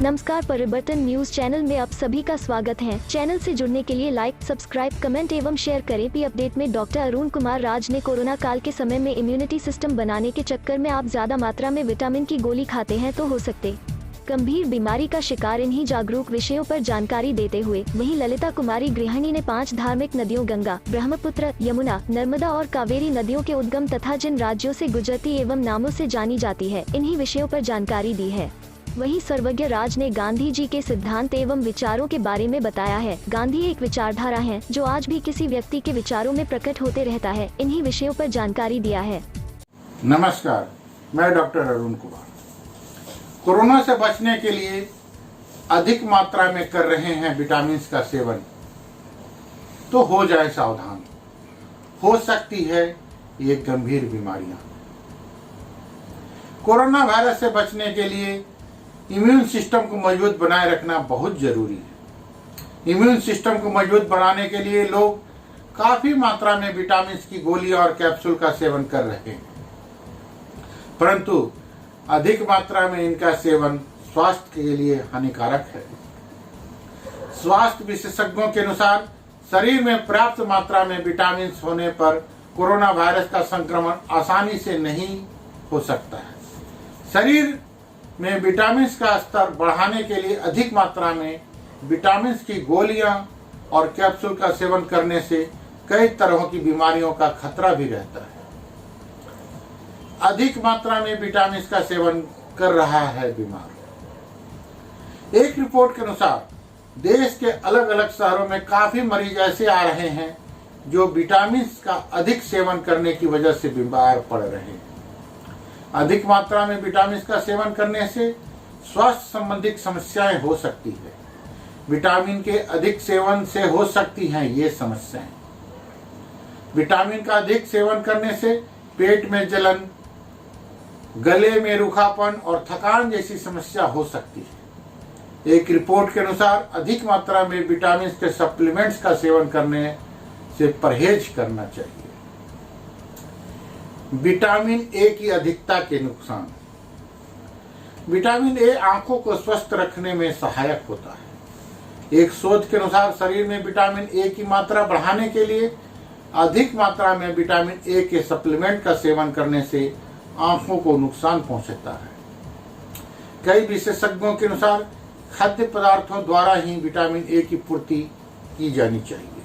नमस्कार, परिवर्तन news channel में आप सभी का स्वागत है। चैनल से जुड़ने के लिए लाइक, सब्सक्राइब, कमेंट एवं शेयर करें। पी अपडेट में डॉक्टर अरुण कुमार राज ने कोरोना काल के समय में इम्यूनिटी सिस्टम बनाने के चक्कर में आप ज्यादा मात्रा में विटामिन की गोली खाते हैं तो हो सकते गंभीर बीमारी का शिकार। इन्हीं जागरूक विषयों पर जानकारी देते हुए वहीं ललिता कुमारी गृहिणी ने 5 धार्मिक नदियों गंगा, ब्रह्मपुत्र, यमुना, नर्मदा और कावेरी नदियों के उद्गम तथा जिन राज्यों से गुजरती एवं नामों से जानी जाती है, इन्हीं विषयों पर जानकारी दी है। वहीं सर्वज्ञ राज ने गांधी जी के सिद्धांत एवं विचारों के बारे में बताया है। गांधी एक विचारधारा है जो आज भी किसी व्यक्ति के विचारों में प्रकट होते रहता है। इन्हीं विषयों पर जानकारी दिया है। नमस्कार, मैं डॉक्टर अरुण कुमार। कोरोना से बचने के लिए अधिक मात्रा में कर रहे हैं विटामिन का सेवन, तो हो जाए सावधान, हो सकती है ये गंभीर बीमारियां। कोरोना वायरस से बचने के लिए इम्यून सिस्टम को मजबूत बनाए रखना बहुत जरूरी है। इम्यून सिस्टम को मजबूत बनाने के लिए लोग काफी मात्रा में विटामिन की गोलियां और कैप्सूल का सेवन कर रहे हैं, परंतु अधिक मात्रा में इनका सेवन स्वास्थ्य के लिए हानिकारक है। स्वास्थ्य विशेषज्ञों के अनुसार शरीर में पर्याप्त मात्रा में विटामिन होने पर कोरोना वायरस का संक्रमण आसानी से नहीं हो सकता है। शरीर में विटामिन का स्तर बढ़ाने के लिए अधिक मात्रा में विटामिन की गोलियां और कैप्सूल का सेवन करने से कई तरह की बीमारियों का खतरा भी रहता है। अधिक मात्रा में विटामिन का सेवन कर रहा है बीमार। एक रिपोर्ट के अनुसार देश के अलग अलग शहरों में काफी मरीज ऐसे आ रहे हैं जो विटामिन का अधिक सेवन करने की वजह से बीमार पड़ रहे हैं। अधिक मात्रा में विटामिन का सेवन करने से स्वास्थ्य संबंधित समस्याएं हो सकती है। विटामिन के अधिक सेवन से हो सकती हैं ये समस्याएं। विटामिन का अधिक सेवन करने से पेट में जलन, गले में रूखापन और थकान जैसी समस्या हो सकती है। एक रिपोर्ट के अनुसार अधिक मात्रा में विटामिन के सप्लीमेंट्स का सेवन करने से परहेज करना चाहिए। विटामिन ए की अधिकता के नुकसान। विटामिन ए आंखों को स्वस्थ रखने में सहायक होता है। एक शोध के अनुसार शरीर में विटामिन ए की मात्रा बढ़ाने के लिए अधिक मात्रा में विटामिन ए के सप्लीमेंट का सेवन करने से आंखों को नुकसान पहुंचता है। कई विशेषज्ञों के अनुसार खाद्य पदार्थों द्वारा ही विटामिन ए की पूर्ति की जानी चाहिए।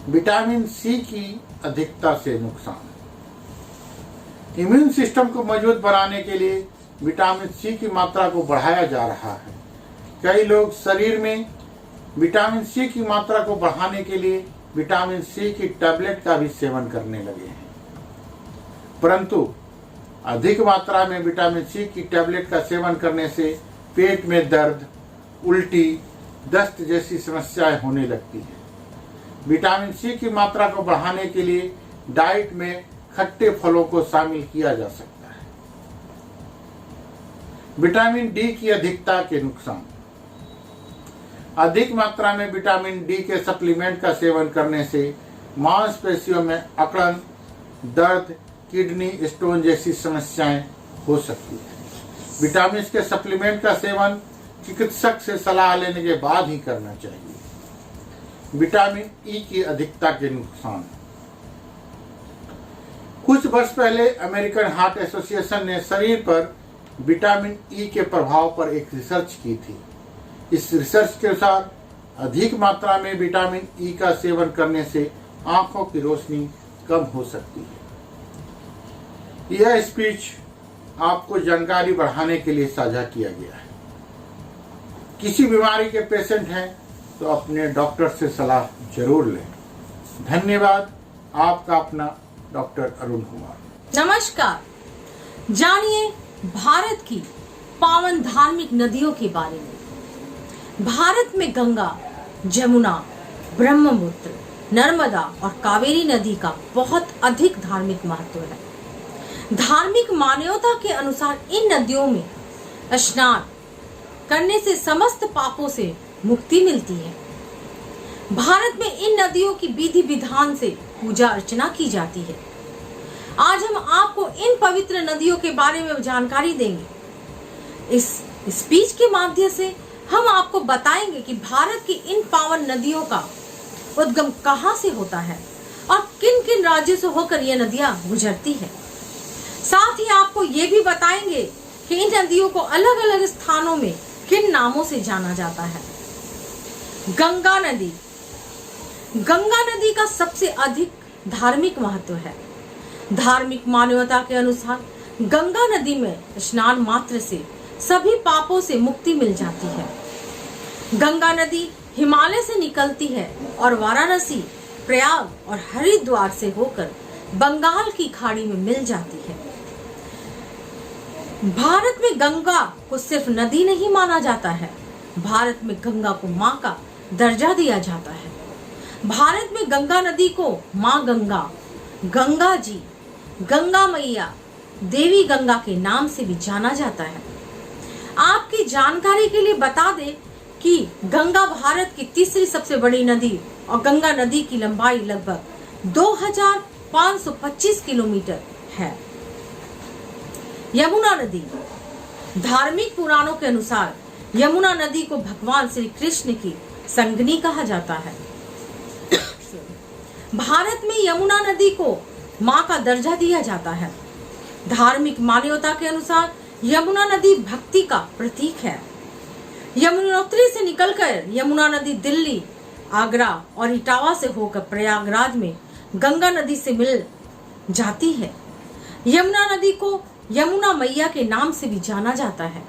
विटामिन सी की अधिकता से नुकसान। इम्यून सिस्टम को मजबूत बनाने के लिए विटामिन सी की मात्रा को बढ़ाया जा रहा है। कई लोग शरीर में विटामिन सी की मात्रा को बढ़ाने के लिए विटामिन सी की टैबलेट का भी सेवन करने लगे हैं, परंतु अधिक मात्रा में विटामिन सी की टैबलेट का सेवन करने से पेट में दर्द, उल्टी, दस्त जैसी समस्याएं होने लगती हैं। विटामिन सी की मात्रा को बढ़ाने के लिए डाइट में खट्टे फलों को शामिल किया जा सकता है। विटामिन डी की अधिकता के नुकसान। अधिक मात्रा में विटामिन डी के सप्लीमेंट का सेवन करने से मांसपेशियों में अकड़न, दर्द, किडनी स्टोन जैसी समस्याएं हो सकती है। विटामिन के सप्लीमेंट का सेवन चिकित्सक से सलाह लेने के बाद ही करना चाहिए। विटामिन ई की अधिकता के नुकसान। कुछ वर्ष पहले अमेरिकन हार्ट एसोसिएशन ने शरीर पर विटामिन ई के प्रभाव पर एक रिसर्च की थी। इस रिसर्च के अनुसार अधिक मात्रा में विटामिन ई का सेवन करने से आंखों की रोशनी कम हो सकती है। यह स्पीच आपको जानकारी बढ़ाने के लिए साझा किया गया है। किसी बीमारी के पेशेंट हैं तो अपने डॉक्टर से सलाह जरूर लें। धन्यवाद। आपका अपना डॉक्टर अरुण कुमार। नमस्कार, जानिए भारत की पावन धार्मिक नदियों के बारे में। भारत में गंगा, जमुना, ब्रह्मपुत्र, नर्मदा और कावेरी नदी का बहुत अधिक धार्मिक महत्व है। धार्मिक मान्यता के अनुसार इन नदियों में स्नान करने से समस्त पापों से मुक्ति मिलती है। भारत में इन नदियों की विधि विधान से पूजा अर्चना की जाती है। आज हम आपको इन पवित्र नदियों के बारे में जानकारी देंगे। इस स्पीच के माध्यम से हम आपको बताएंगे कि भारत की इन पावन नदियों का उद्गम कहां से होता है और किन किन राज्यों से होकर ये नदियां गुजरती है। साथ ही आपको ये भी बताएंगे कि इन नदियों को अलग अलग स्थानों में किन नामों से जाना जाता है। गंगा नदी। गंगा नदी का सबसे अधिक धार्मिक महत्व है। धार्मिक मान्यता के अनुसार गंगा नदी में स्नान मात्र से सभी पापों से मुक्ति मिल जाती है। गंगा नदी हिमालय से निकलती है और वाराणसी, प्रयाग और हरिद्वार से होकर बंगाल की खाड़ी में मिल जाती है। भारत में गंगा को सिर्फ नदी नहीं माना जाता है, भारत में गंगा को मां का दर्जा दिया जाता है। भारत में गंगा नदी को मां गंगा, गंगा जी, गंगा मैया, देवी गंगा के नाम से भी जाना जाता है। आपकी जानकारी के लिए बता दें कि गंगा भारत की तीसरी सबसे बड़ी नदी और गंगा नदी की लंबाई लगभग 2525 किलोमीटर है। यमुना नदी। धार्मिक पुराणों के अनुसार यमुना नदी को भगवान श्री कृष्ण की संगनी कहा जाता है। भारत में यमुना नदी को मां का दर्जा दिया जाता है। धार्मिक मान्यता के अनुसार यमुना नदी भक्ति का प्रतीक है। यमुनोत्री से निकलकर यमुना नदी दिल्ली, आगरा और इटावा से होकर प्रयागराज में गंगा नदी से मिल जाती है। यमुना नदी को यमुना मैया के नाम से भी जाना जाता है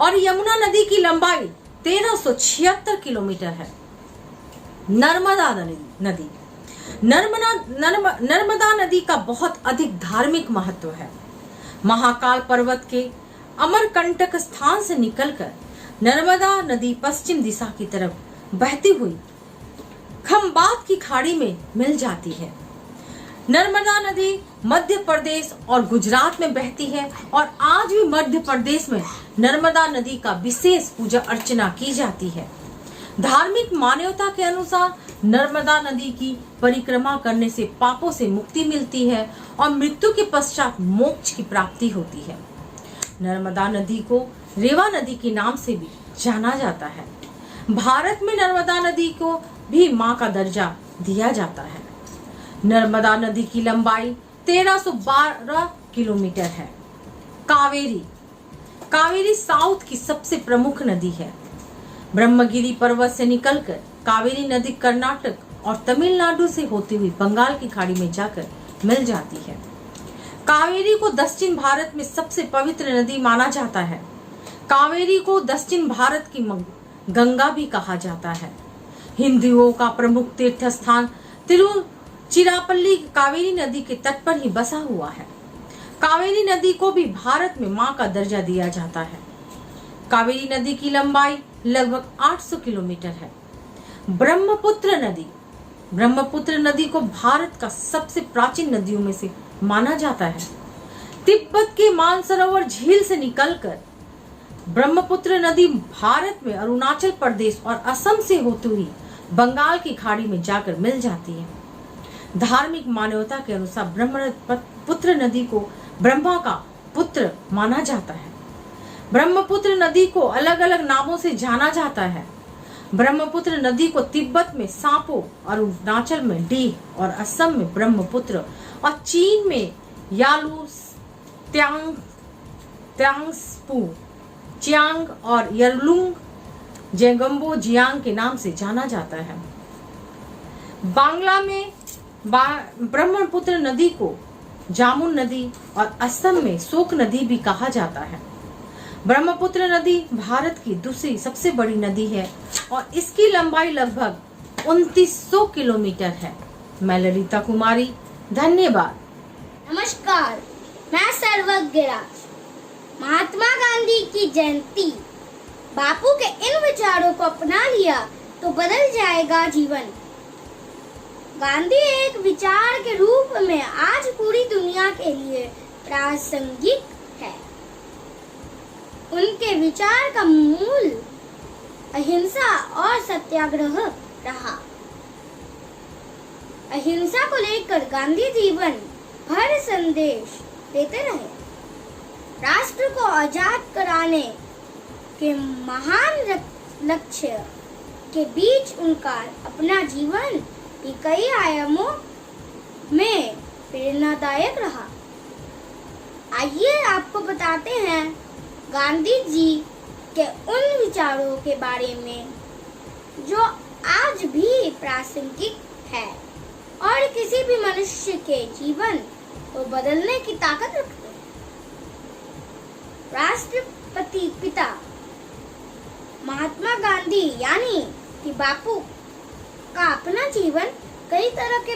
और यमुना नदी की लंबाई 1376 किलोमीटर है। नर्मदा नदी। नर्मदा नदी का बहुत अधिक धार्मिक महत्व है। महाकाल पर्वत के अमरकंटक स्थान से निकलकर नर्मदा नदी पश्चिम दिशा की तरफ बहती हुई खंबात की खाड़ी में मिल जाती है। नर्मदा नदी मध्य प्रदेश और गुजरात में बहती है और आज भी मध्य प्रदेश में नर्मदा नदी का विशेष पूजा अर्चना की जाती है। धार्मिक मान्यता के अनुसार नर्मदा नदी की परिक्रमा करने से पापों से मुक्ति मिलती है और मृत्यु के पश्चात मोक्ष की प्राप्ति होती है। नर्मदा नदी को रेवा नदी के नाम से भी जाना जाता है। भारत में नर्मदा नदी को भी मां का दर्जा दिया जाता है। नर्मदा नदी की लंबाई 1312 किलोमीटर है। कावेरी। कावेरी साउथ की सबसे प्रमुख नदी है। ब्रह्मगिरी पर्वत से निकलकर कावेरी नदी कर्नाटक और तमिलनाडु से होती हुई बंगाल की खाड़ी में जाकर मिल जाती है। कावेरी को दक्षिण भारत में सबसे पवित्र नदी माना जाता है। कावेरी को दक्षिण भारत की गंगा भी कहा जाता है। हिंदुओं का प्रमुख तीर्थ स्थान तिरुचिरापल्ली कावेरी नदी के तट पर ही बसा हुआ है। कावेरी नदी को भी भारत में मां का दर्जा दिया जाता है। कावेरी नदी की लंबाई लगभग 800 किलोमीटर है। ब्रह्मपुत्र नदी। ब्रह्मपुत्र नदी को भारत का सबसे प्राचीन नदियों में से माना जाता है। तिब्बत के मानसरोवर झील से निकलकर ब्रह्मपुत्र नदी भारत में अरुणाचल प्रदेश और असम से होती हुई बंगाल की खाड़ी में जाकर मिल जाती है। धार्मिक मान्यता के अनुसार ब्रह्मपुत्र नदी को ब्रह्मा का पुत्र माना जाता है। ब्रह्मपुत्र नदी को अलग अलग नामों से जाना जाता है। ब्रह्मपुत्र नदी को तिब्बत में सांपो, अरुणाचल में डीह और असम में ब्रह्मपुत्र और चीन में यालू, त्यांगस्पू, चियांग और यरलुंग जेगम्बो जियांग के नाम से जाना जाता है। बांग्ला में ब्रह्मपुत्र नदी को जामुन नदी और असम में शोक नदी भी कहा जाता है। ब्रह्मपुत्र नदी भारत की दूसरी सबसे बड़ी नदी है और इसकी लंबाई लगभग 2900 किलोमीटर है। मैं ललिता कुमारी, धन्यवाद। नमस्कार, मैं सर्वज्ञ राज। महात्मा गांधी की जयंती। बापू के इन विचारों को अपना लिया तो बदल जाएगा जीवन। गांधी एक विचार के रूप में आज पूरी दुनिया के लिए प्रासंगिक है। उनके विचार का मूल अहिंसा और सत्याग्रह रहा। अहिंसा को लेकर गांधी जीवन भर संदेश देते रहे। राष्ट्र को आजाद कराने के महान लक्ष्य के बीच उनका अपना जीवन भी कई आयामों में प्रेरणादायक रहा। आइए आपको बताते हैं गांधी जी के उन विचारों के बारे में जो आज भी प्रासंगिक है और किसी भी मनुष्य के जीवन को बदलने की ताकत रखते हैं। राष्ट्रपति पिता महात्मा गांधी यानी कि बापू का अपना जीवन कई तरह के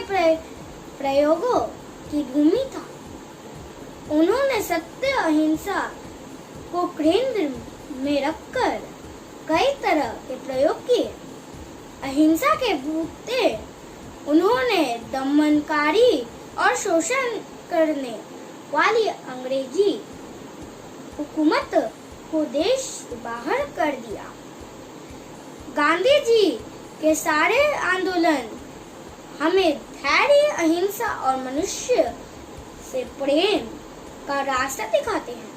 प्रयोगों की भूमि था। उन्होंने सत्य अहिंसा को केंद्र में रखकर कई तरह के प्रयोग किए। अहिंसा के बूते उन्होंने दमनकारी और शोषण करने वाली अंग्रेजी हुकूमत को देश से बाहर कर दिया। गांधी जी के सारे आंदोलन हमें धैर्य, अहिंसा और मनुष्य से प्रेम का रास्ता दिखाते हैं।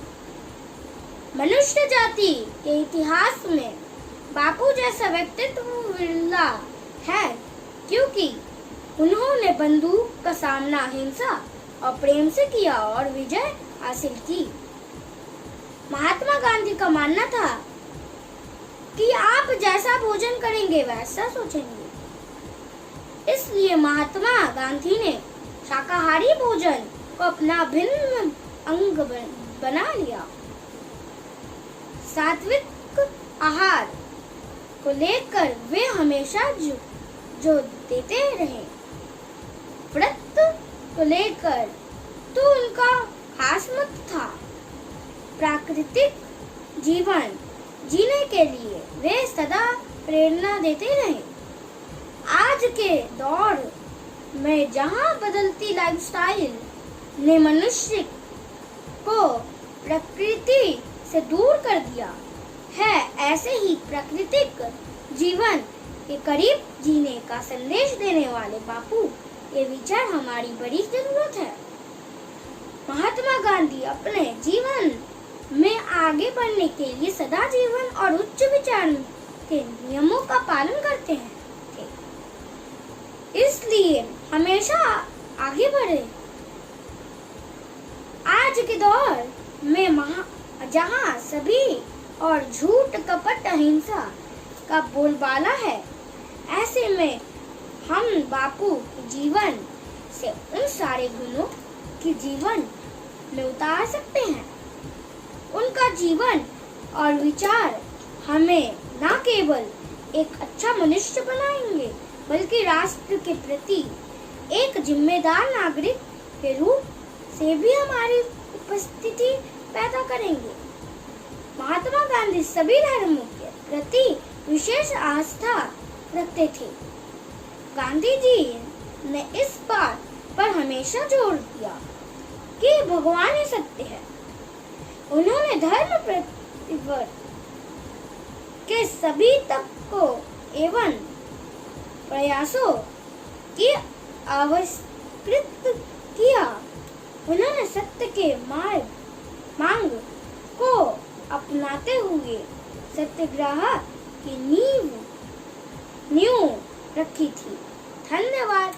मनुष्य जाति के इतिहास में बापू जैसा व्यक्तित्व विरला है, क्योंकि उन्होंने बंदूक का सामना अहिंसा और प्रेम से किया और विजय हासिल की। महात्मा गांधी का मानना था कि आप जैसा भोजन करेंगे वैसा सोचेंगे। इसलिए महात्मा गांधी ने शाकाहारी भोजन को अपना अभिन्न अंग बना लिया। सात्विक आहार को लेकर वे हमेशा जो देते रहे। व्रत को लेकर तो उनका खास मत था। प्राकृतिक जीवन जीने के लिए वे सदा प्रेरणा देते रहे। आज के दौर में जहां बदलती लाइफस्टाइल ने मनुष्य को प्रकृति से दूर कर दिया है, ऐसे ही प्राकृतिक जीवन के करीब जीने का संदेश देने वाले बापू के विचार हमारी बड़ी जरूरत है। महात्मा गांधी अपने जीवन में आगे बढ़ने के लिए सदा जीवन और उच्च विचार के नियमों का पालन करते हैं थे। इसलिए हमेशा आगे बढ़े। आज के दौर में जहां सभी और झूठ, कपट, अहिंसा का बोलबाला है, ऐसे में हम बापू के जीवन से उन सारे गुणों की जीवन में उतार सकते हैं। उनका जीवन और विचार हमें न केवल एक अच्छा मनुष्य बनाएंगे, बल्कि राष्ट्र के प्रति एक जिम्मेदार नागरिक के रूप से भी हमारी उपस्थिति पैदा करेंगे। महात्मा गांधी सभी धर्मों के प्रति विशेष आस्था रखते थे। गांधी जी ने इस बात पर हमेशा जोर दिया कि भगवान ही सत्य है। उन्होंने धर्म प्रतिवर्त के सभी तत्वों एवं प्रयासों की आविष्कृत किया। उन्होंने सत्य के मांग को अपनाते हुए सत्याग्रह की नींव रखी थी। धन्यवाद।